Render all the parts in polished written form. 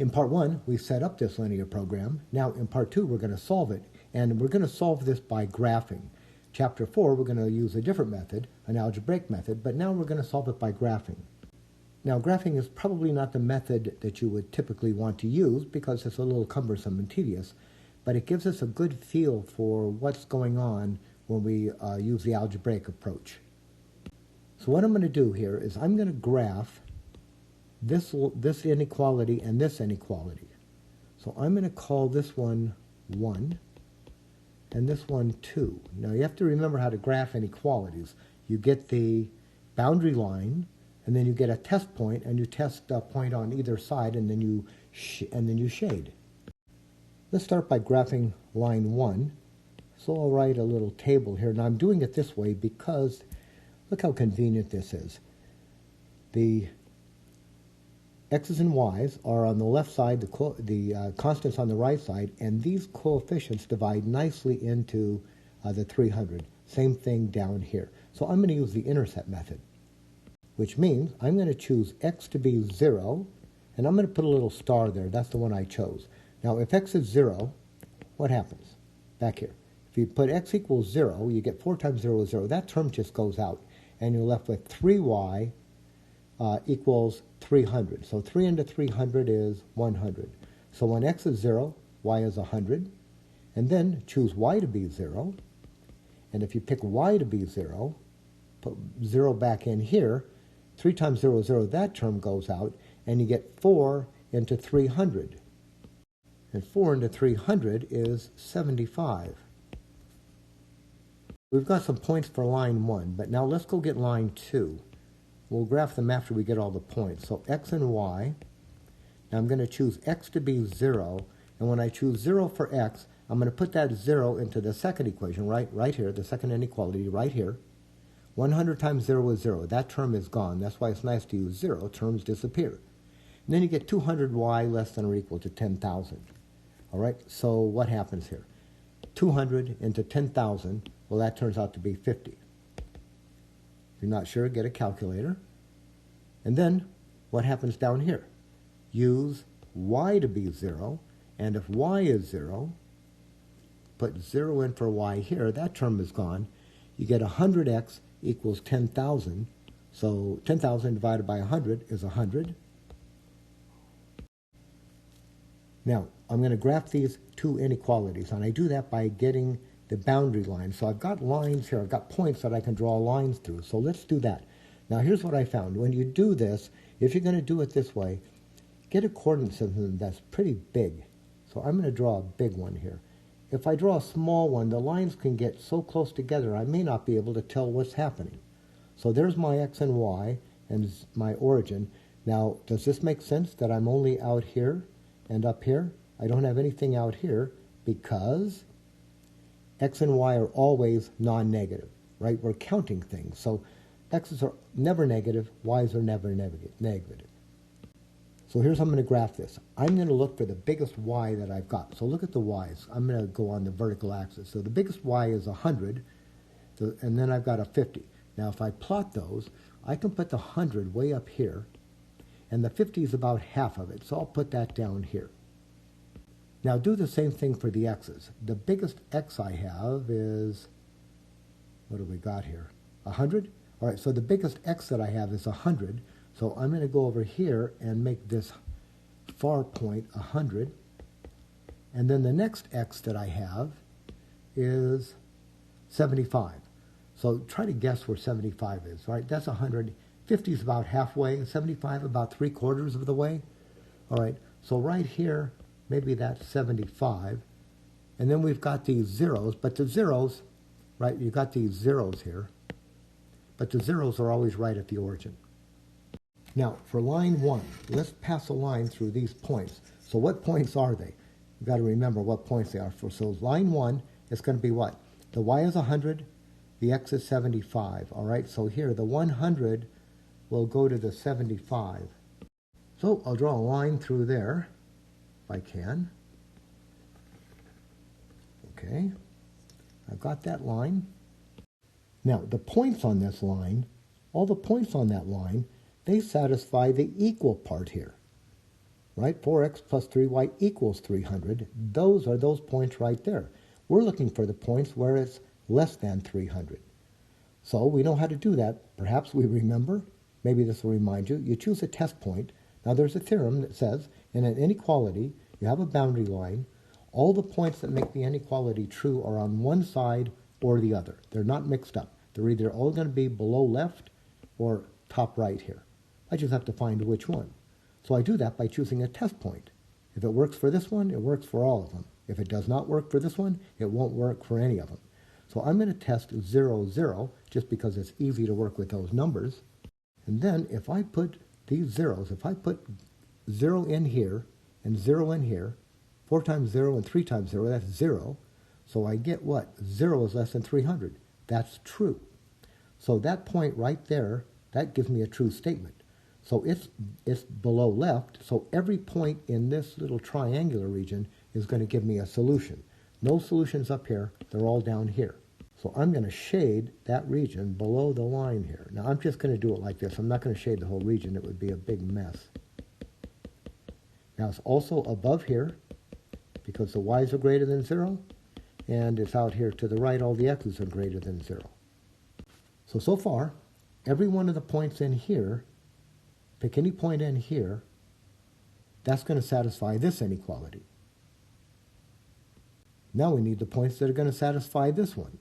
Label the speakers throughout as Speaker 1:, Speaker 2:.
Speaker 1: In part one, we set up this linear program. Now in part two, we're going to solve it, and we're going to solve this by graphing. Chapter 4, we're going to use a different method, an algebraic method, but now we're going to solve it by graphing. Now, graphing is probably not the method that you would typically want to use because it's a little cumbersome and tedious, but it gives us a good feel for what's going on when we use the algebraic approach. So what I'm going to do here is I'm going to graph this inequality and this inequality. So I'm going to call this one 1 and this one 2. Now you have to remember how to graph inequalities. You get the boundary line, and then you get a test point, and you test a point on either side, and then you shade. Let's start by graphing line 1. So I'll write a little table here. Now I'm doing it this way because look how convenient this is. The x's and y's are on the left side, the constants on the right side, and these coefficients divide nicely into the 300. Same thing down here. So I'm going to use the intercept method, which means I'm going to choose x to be 0, and I'm going to put a little star there. That's the one I chose. Now, if x is 0, what happens? Back here. If you put x equals 0, you get 4 times 0 is 0. That term just goes out, and you're left with 3y equals 300. So 3 into 300 is 100. So when x is 0, y is 100. And then choose y to be 0. And if you pick y to be 0, put 0 back in here, 3 times 0 is 0, that term goes out, and you get 4 into 300. And 4 into 300 is 75. We've got some points for line 1, but now let's go get line 2. We'll graph them after we get all the points. So x and y. Now I'm going to choose x to be 0, and when I choose 0 for x, I'm going to put that 0 into the second equation, right here, the second inequality, right here. 100 times 0 is 0. That term is gone. That's why it's nice to use 0. Terms disappear. And then you get 200y less than or equal to 10,000. All right, so what happens here? 200 into 10,000, well, that turns out to be 50. If you're not sure, get a calculator. And then what happens down here? Use y to be 0, and if y is 0, put 0 in for y here. That term is gone. You get 100x equals 10,000. So 10,000 divided by 100 is 100. Now, I'm going to graph these two inequalities, and I do that by getting the boundary line. So I've got lines here. I've got points that I can draw lines through. So let's do that. Now, here's what I found. When you do this, if you're going to do it this way, get a coordinate system that's pretty big. So I'm going to draw a big one here. If I draw a small one, the lines can get so close together, I may not be able to tell what's happening. So there's my x and y and my origin. Now, does this make sense that I'm only out here and up here? I don't have anything out here because x and y are always non-negative, right? We're counting things. So x's are never negative, y's are never negative. So here's how I'm going to graph this. I'm going to look for the biggest y that I've got. So look at the y's. I'm going to go on the vertical axis. So the biggest y is 100, and then I've got a 50. Now if I plot those, I can put the 100 way up here, and the 50 is about half of it. So I'll put that down here. Now do the same thing for the x's. The biggest x I have is, what do we got here? 100? All right, so the biggest x that I have is 100. So I'm going to go over here and make this far point 100. And then the next x that I have is 75. So try to guess where 75 is, right? That's 100. 50 is about halfway, 75 about 3/4 of the way. All right, so right here, maybe that's 75. And then we've got these zeros, but the zeros, right, you've got these zeros here, but the zeros are always right at the origin. Now, for line 1, let's pass a line through these points. So what points are they? You've got to remember what points they are for. So line 1 is going to be what? The y is 100, the x is 75. All right, so here the 100 will go to the 75. So I'll draw a line through there, if I can. Okay, I've got that line. Now, the points on this line, all the points on that line, they satisfy the equal part here. right? 4x plus 3y equals 300. Those are those points right there. We're looking for the points where it's less than 300. So we know how to do that. Perhaps we remember. Maybe this will remind you. You choose a test point. Now there's a theorem that says in an inequality, you have a boundary line. All the points that make the inequality true are on one side or the other. They're not mixed up. They're either all going to be below left or top right here. I just have to find which one. So I do that by choosing a test point. If it works for this one, it works for all of them. If it does not work for this one, it won't work for any of them. So I'm going to test 0, 0, just because it's easy to work with those numbers. And then if I put these zeros, if I put 0 in here and 0 in here, 4 times 0 and 3 times 0, that's 0. So I get what? 0 is less than 300. That's true. So that point right there, that gives me a true statement. So it's below left, so every point in this little triangular region is going to give me a solution. No solutions up here, they're all down here. So I'm going to shade that region below the line here. Now I'm just going to do it like this. I'm not going to shade the whole region. It would be a big mess. Now it's also above here because the y's are greater than 0. And it's out here to the right, all the x's are greater than 0. So far, every one of the points in here, pick any point in here, that's going to satisfy this inequality. Now we need the points that are going to satisfy this one.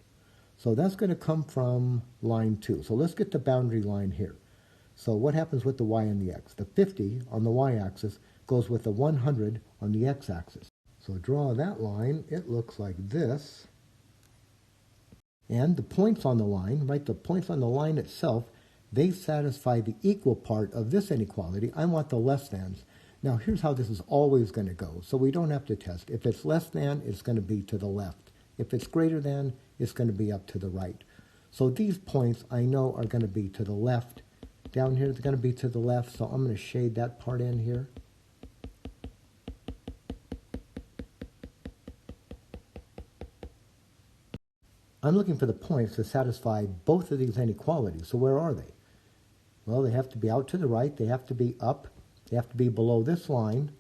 Speaker 1: So that's going to come from line 2. So let's get the boundary line here. So what happens with the y and the x? The 50 on the y-axis goes with the 100 on the x-axis. So draw that line. It looks like this. And the points on the line, right, the points on the line itself, they satisfy the equal part of this inequality. I want the less thans. Now here's how this is always going to go. So we don't have to test. If it's less than, it's going to be to the left. If it's greater than, it's going to be up to the right. So these points I know are going to be to the left. Down here, they're going to be to the left, so I'm going to shade that part in here. I'm looking for the points to satisfy both of these inequalities. So where are they? Well, they have to be out to the right, they have to be up, they have to be below this line,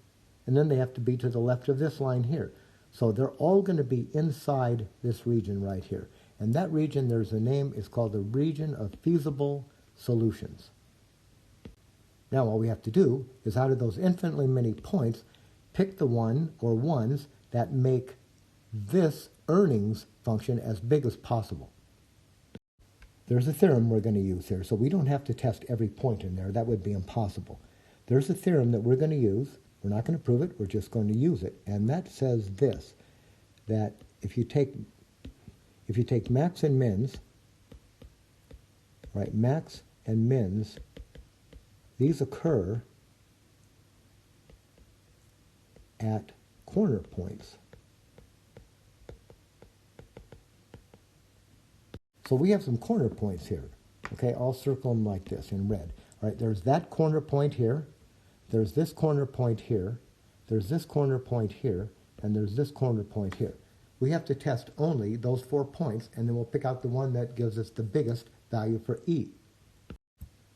Speaker 1: and then they have to be to the left of this line here. So they're all going to be inside this region right here. And that region, there's a name, it's called the region of feasible solutions. Now all we have to do is out of those infinitely many points, pick the one or ones that make this earnings function as big as possible. There's a theorem we're going to use here, so we don't have to test every point in there. That would be impossible. There's a theorem that we're going to use. We're not going to prove it. We're just going to use it. And that says this, that if you take max and mins, right, max and mins, these occur at corner points. So we have some corner points here. Okay, I'll circle them like this in red. All right, there's that corner point here. There's this corner point here. There's this corner point here. And there's this corner point here. We have to test only those 4 points, and then we'll pick out the one that gives us the biggest value for E.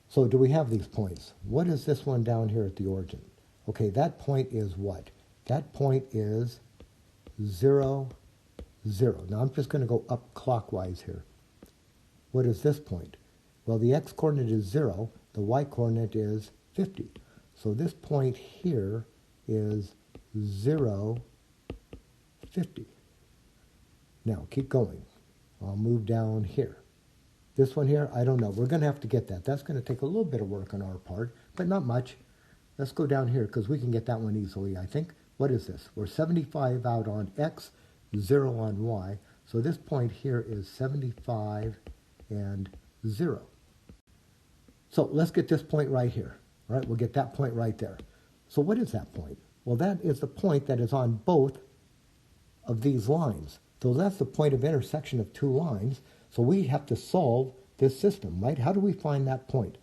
Speaker 1: So do we have these points? What is this one down here at the origin? Okay, that point is what? That point is 0, 0. Now I'm just going to go up clockwise here. What is this point? Well, the x-coordinate is 0. The y-coordinate is 50. So this point here is 0, 50. Now, keep going. I'll move down here. This one here, I don't know. We're going to have to get that. That's going to take a little bit of work on our part, but not much. Let's go down here because we can get that one easily, I think. What is this? We're 75 out on x, 0 on y. So this point here is 75 and 0. So let's get this point right here. All right, we'll get that point right there. So what is that point? Well, that is the point that is on both of these lines. So that's the point of intersection of 2 lines. So we have to solve this system, right? How do we find that point?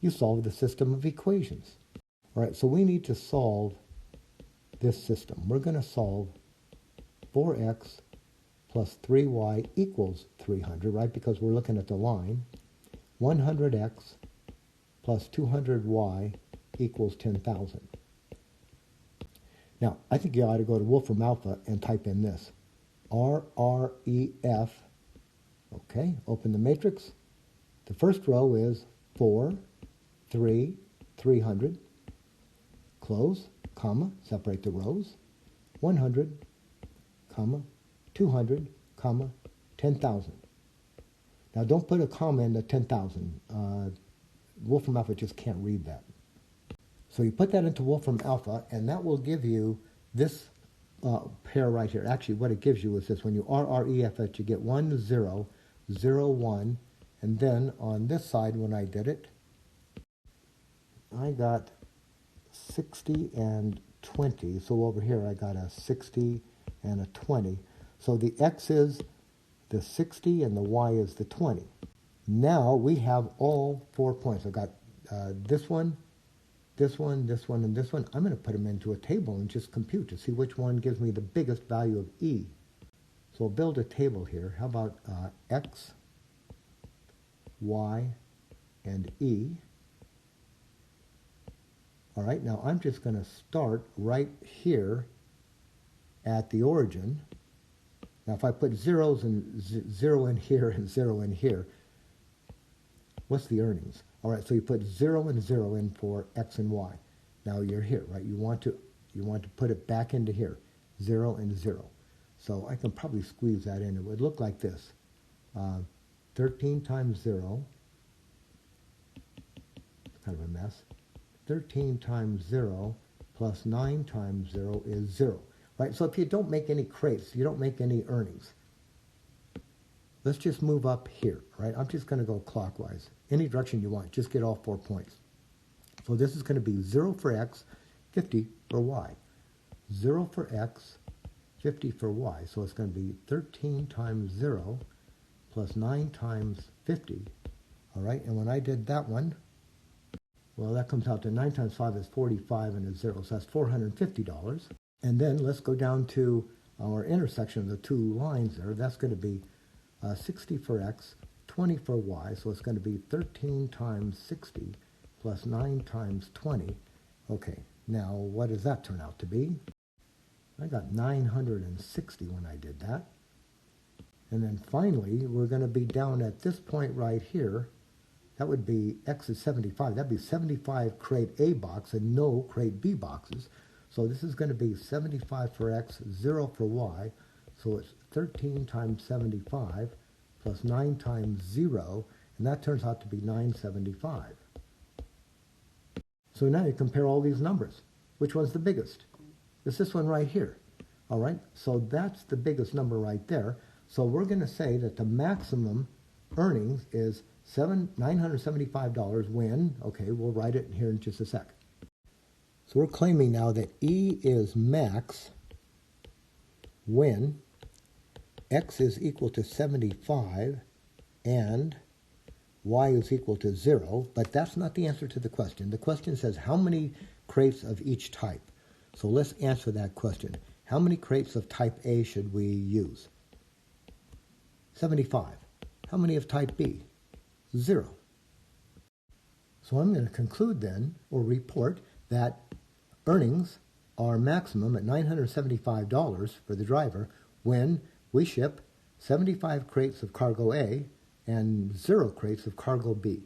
Speaker 1: You solve the system of equations. All right, so we need to solve this system. We're going to solve 4x plus 3y equals 300, right? Because we're looking at the line. 100x plus 200y equals 10,000. Now, I think you ought to go to Wolfram Alpha and type in this. RREF. Okay, open the matrix. The first row is 4, 3, 300. Close, comma, separate the rows. 100, comma, 200, comma, 10,000. Now don't put a comma in the 10,000. Wolfram Alpha just can't read that. So you put that into Wolfram Alpha, and that will give you this pair right here. Actually, what it gives you is this. When you RREF it, you get 1, 0, 0, 1, and then on this side, when I did it, I got 60 and 20. So over here, I got a 60 and a 20. So the X is the 60 and the Y is the 20. Now we have all 4 points. I've got this one, this one, this one, and this one. I'm going to put them into a table and just compute to see which one gives me the biggest value of E. So I'll build a table here. How about X, Y, and E? All right, now I'm just going to start right here at the origin. Now if I put zeros and 0 in here and 0 in here, what's the earnings? All right, so you put 0 and 0 in for X and Y. Now you're here, right? You want to put it back into here, 0 and 0. So I can probably squeeze that in. It would look like this. 13 times 0, it's kind of a mess. 13 times 0 plus 9 times 0 is 0. Right? So if you don't make any crates, you don't make any earnings. Let's just move up here, right? I'm just going to go clockwise. Any direction you want, just get all 4 points. So this is going to be 0 for X, 50 for Y. 0 for X, 50 for Y. So it's going to be 13 times 0 plus 9 times 50. All right, and when I did that one, well, that comes out to 9 times 5 is 45 and a 0, so that's $450. And then let's go down to our intersection of the two lines there. That's going to be 60 for X, 20 for Y, so it's going to be 13 times 60 plus 9 times 20. Okay, now what does that turn out to be? I got 960 when I did that. And then finally, we're going to be down at this point right here. That would be X is 75. That'd be 75 crate A box and no crate B boxes. So this is going to be 75 for X, 0 for Y. So it's 13 times 75 plus 9 times 0, and that turns out to be 975. So now you compare all these numbers. Which one's the biggest? It's this one right here. All right, so that's the biggest number right there. So we're going to say that the maximum earnings is $975 when, okay, we'll write it here in just a sec. So we're claiming now that E is max when X is equal to 75 and Y is equal to 0, but that's not the answer to the question. The question says how many crates of each type. So let's answer that question. How many crates of type A should we use? 75. How many of type B? 0. So I'm going to conclude then, or report, that earnings are maximum at $975 for the driver when we ship 75 crates of cargo A and 0 crates of cargo B.